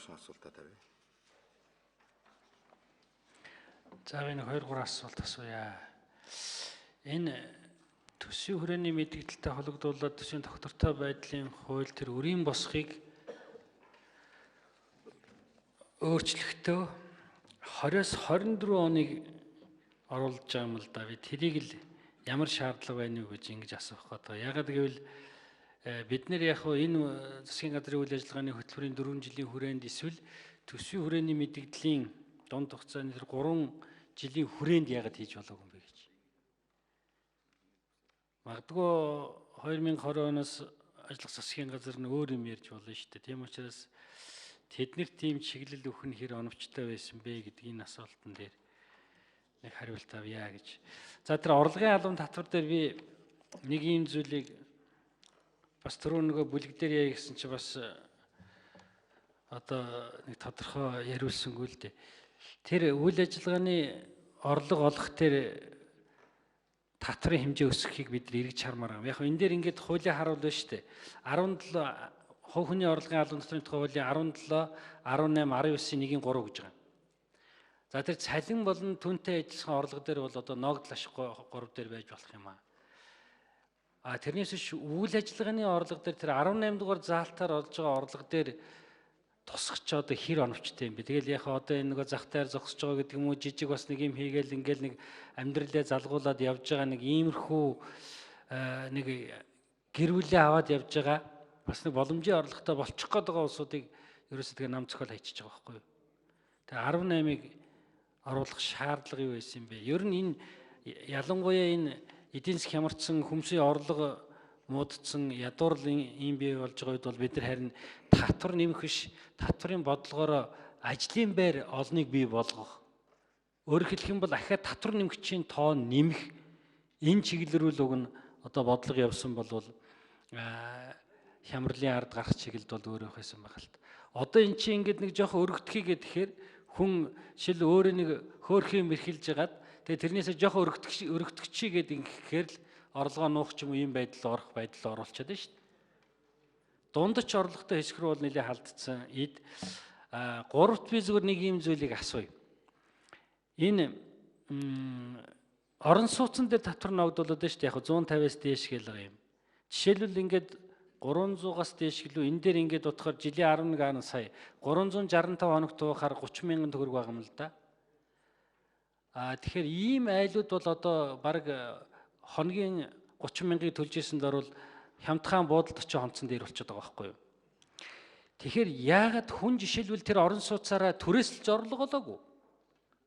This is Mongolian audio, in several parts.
маргаашин асуултаа тавь. За энэ 2-3 асуулт асууя. Энэ төсвийн хүрээний мэдээлэлтэй холбогдуулаад төсвийн тогтвортой байдлын хууль тэр өрийн босхийг өөрчлөлтөө 20-с 24 оныг оруулж байгаа юм л да. Би тэрийг л ямар шаардлага байна вэ гэж ингэж асуух гэдэг. Ягаад гэвэл бид нэр яг энэ засгийн газрын үйл ажиллагааны хөтөлбөрийн 4 жилийн хүрээнд эсвэл төсвийн хүрээний мэдээллийн дунд хугацааны тэр 3 жилийн хүрээнд ягаад хийж болоогүй юм бэ гэж. Магадгүй 2020 оноос ажиллах засгийн газар нь өөр юм ярьж болно шүү дээ. Тийм учраас тэднэрт тийм чиглэл өгөх нь хэр оновчтой байсан бэ гэдэг энэ асуултан дээр нэг хариулт авъя гэж. За тэр орлогын албан татвар дээр би нэг ийм зүйлийг бас түрүү нөгөө бүлэг дээр яа гэсэн чи бас одоо нэг тодорхой яриулсангүй л дээ. Тэр үйл ажиллагааны орлого олох тэр татварын хэмжээ өсөхийг бид эргэж хармаар байгаа. Яг энэ дээр ингээд хуулийн харуулна шүү дээ. 17 хувь хүний орлогын албан татварын тухай хуулийн 17, 18, 19-ийн 1-3 гэж байгаа. За тэр цалин болон түнтэй ажилласан орлого дээр бол одоо ногдол ашиг 3 дээр байж болох юм аа. Тэрнээс биш үйл ажиллагааны орлого дээр тэр 18 дугаар заалтаар олж байгаа орлого дээр тусгч одоо хэр оновчтой юм бэ? Тэгэл яг одоо энэ нөгөө зах таар зогсож байгаа гэдэг юм уу, жижиг бас нэг юм хийгээл ингээл нэг амьдралаа залгуулад явж байгаа нэг иймэрхүү нэг гэрүүлээ аваад явж байгаа бас нэг боломжийн орлоготой болчих гээд байгаа улсуудыг ерөөсөө тэгээ нам зохиол хайчиж байгаа байхгүй юу? Тэгээ 18-ыг оруулах шаардлага юу байсан юм бэ? Ер нь энэ ялангуяа энэ эдийн засаг хямарсан, хүмсийн орлого муудсан, ядуурл ийм бий болж байгаа үед бол бид нар харин татвар нэмэх биш, татварын бодлогоор ажлын байр олныг бий болгох. Өөрөөр хэлэх юм бол ахаад татвар нэмэгчийн тоо нэмэх энэ чиглэл рүү л уг нь одоо бодлого явсан бол хямралын ард гарах чиглэлд бол өөрөө байсан байгаа л та. Одоо эн чинь ингээд нэг жоох өргөдөхий гэхээр хүн шил өөрөө нэг хөөрхийн мэрхэлж ягаад тэгээ тэрнээсээ жоох өргөдөгчий гэдэг ингэхээр л орлогоо нуух ч юм уу ийм байдал орох байдал оруулчихад байна шүү дээ. Дундаж орлоготой хэсэг рүү бол нэлээд халдсан. Гуравт би зүгээр нэг ийм зүйлийг асууя. Энэ орон сууцн дээр татвар ногдуулаад байна шүү дээ. Яг 150-аас дээш гэл байгаа юм. Жишээлбэл ингээд 300-аас дээш гэлөө энэ дээр ингээд утгаар жилийн 11 сая 365 хоногт туухаар 30 мянган төгрөг байгаа юм л да. Тэгэхээр ийм айлууд бол одоо баг хоногийн 30 мянгаыг төлж ирсэнд орвол хямдхан буудалд очиж хонцсон дээр болчиход байгаа байхгүй юу? Тэгэхээр яагаад хүн жишээлбэл тэр орон сууцаараа түрээсэлж орлого олоогүй?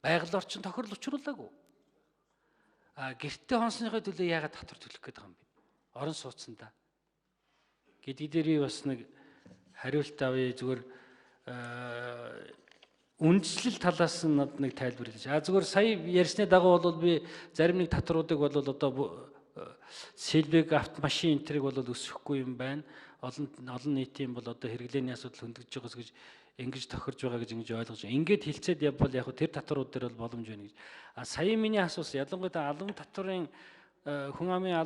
Байгаль орчин тохирол учруулаагүй. Гэртээ хонсныхаа төлөө яагаад татвар төлөх гээд байгаа юм бэ? Орон сууцсандаа. Гэдэг дээр би бас нэг хариулт авъя зүгээр үндслэл талаас нь нэг тайлбар хэлж. Зүгээр сая ярьсны дагуу бол би зарим нэг татваруудыг бол одоо сэлбэг автомашин энтриг бол өсөхгүй юм байна. Олон нийтийн бол одоо хэрэглээний асуудал хөндөгж байгаас гэж ингэж тохирж байгаа гэж ингэж ойлгож байна. Ингээд хилцээд явбал яг тэр татварууд дээр бол боломж байна гэж. Сая миний асуусан ялангуяа албан татварын хүн амын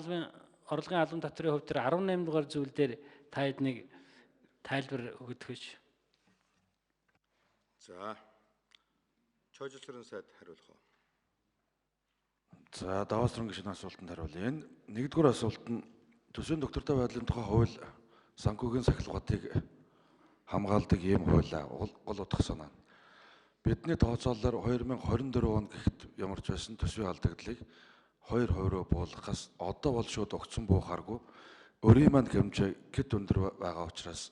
орлогын албан татварын хувьд тэр 18 дугаар зүйл дээр та хэд нэг тайлбар өгөхөж. За. Чойжлорын сайд хариулах уу? За, даваас руу гişin асуултанд хариулъя. Энэ нэгдүгээр асуулт нь төсвийн доктортой байдлын тухай хууль санхүүгийн сахилгуудыг хамгаалдаг ийм хууль гол утга санаа. Бидний тооцоололоор 2024 он гэхэд ямарч байсан төсвийн алдагдлыг 2% руу буулгахаас одоо бол шууд огцон буухааргүй өрийн манд хэмжээ гэт өндөр байгаа учраас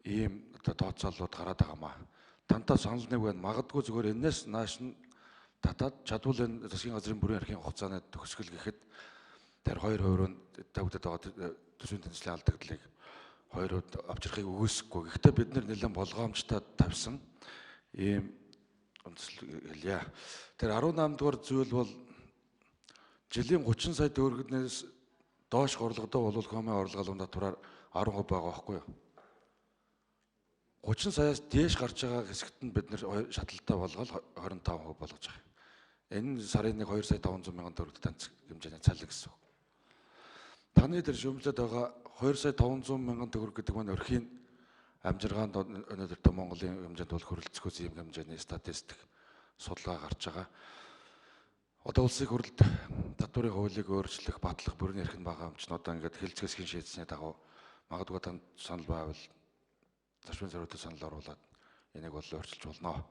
ийм тооцооллууд гараад байгаамаа. Тантаа санал нэг байна. Магадгүй зүгээр энэс нааш нь татаад чадвал энэ засгийн газрын бүрэн эрхийн хугацааны төгсгөл гэхэд тэр 2% нь тавигдаад байгаа төсвийн тэнцлийн алдагдлыг 2% авчрахыг өгөөсөхгүй. Гэхдээ бид нэлээд болгоомжтой тавьсан ийм онцлог хэлье. Тэр 18 дугаар зүйл бол жилийн 30 сая төгрөгнөөс доош орлогодоо бол хомын орлого албан татвараар 10% байгаа байхгүй юу? 30 саяас дээш гарч байгаа хэсэгт нь бид нэр шаталтаа болгоод 25% болгож байгаа. Энэ сарын нэг 2 сая 500 мянган төгрөг танц хэмжээний цалин гэсэн үг. Таны тэр шүүмжлээд байгаа 2 сая 500 мянган төгрөг гэдэг маань өрхийн амжиргаанд өнөөдөр тэ Монголын хэмжээнд бол хөрөлцөхөөс ийм хэмжээний статистик судалгаа гарч байгаа. Одоо улсын хурлд татварын хуулийг өөрчлөх, батлах, бүрэн эрх нь байгаа өмчнүүдээ ингээд хэлцгээс хин шийдсэний дагуу магадгүй танд санал байвал зарчмын зорилттой санал оруулаад энийг бол өөрчилж болно.